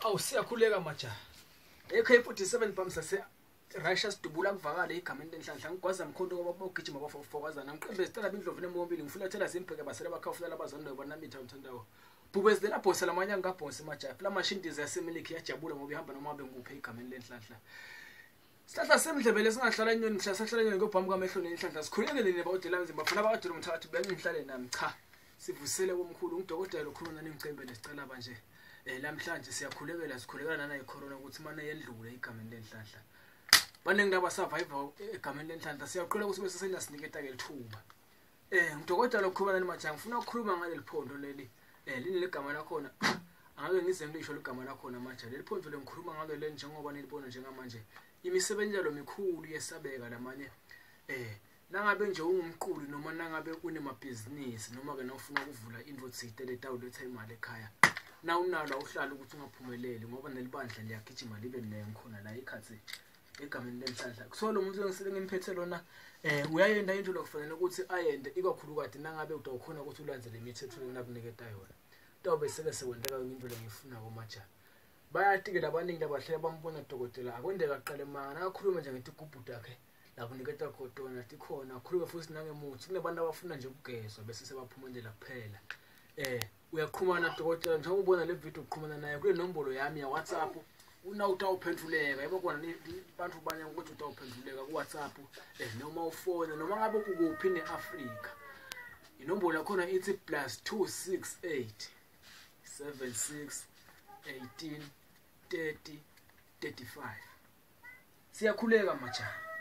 Awu siyakhuleka majaha. AK47 bams ase Russia sidubula kuvakala igama Nhlanhla ngigwaza mkhonto ngoba bogijima bafokazana ngiqembe sicela bindlovini emombili ngifulathela zimbheke basela bakhawufela abazondayo banamita umthandawo. Bubezi lela boss lamanya ngabhosi majaha. La mashindizi yasemiliki yajabula ngoba ihamba noma abe nguphe igama Nhlanhla. Sihlahla semdlebele singahlala inyoni ngihlasahlala inyoni ngobhamu kamehlo Nhlanhla sikhulekele nebawudela mzimba bafana bakadula umthathu bengihlale nami cha. Sivusele komkhulu ngidokotela lokhuluma nemicembe lesicalaba nje. Lamhlanje siyakhulekela sikhulekela nana icorona ukuthi manje yendlule igama Nhlanhla. Baningi laba survivor egama Nhlanhla siyaqola ukuthi bese senasiniketa ke lithuba. Ngidokotela lokhuluma nani majaha ngifuna ukukhuluma ngale liphondo leli. Lini legama lakhona. Angabe ngize ngisho igama lakhona majaha. Leli phondo lengikhuluma ngalo le njengoba nilibona njengamanje. Imisebenzi yalo mikhulu yesabeka lamanye. Nangabe nje ungumqulu noma nangabe kunemabhizinisi noma ke nawufuna ukuvula into thide letawuletha imali ekhaya. Na unalo uhlala ukuthi ungaphumeleli ngoba nelibandla liyagijima libe nengikhona la ikhathi egameni Nhlanhla kusolo umuntu ngisele ngimphethe lona uyayenda into lokufanele ukuthi ayende ikakhulu kade nangabe utawukhona ukuthi ulandele imithetho lenakuniketa yona tobe sele sekwendeka into lengifuna komajaha bayatike labaningi labahlala bambona dokotela akwendeka aqale manga akakhuluma nje ngethi igubhu yakhe la kuniketa khotona tikhona akhuluma futhi nangemuthi kunebantu abafuna nje ukugezwa bese sebaphumelela kuphela uyaqhumana dokotela njengoba ubona le video uqhumana naye kule nombolo yami ya WhatsApp una utawuphenduleka yebo kona abantu banye ukuthi utawuphenduleka ku WhatsApp noma ufone noma ngabe ukuphi neAfrika inombolo yakho ithi +268 76 18 30 35 siyakhuleka majaha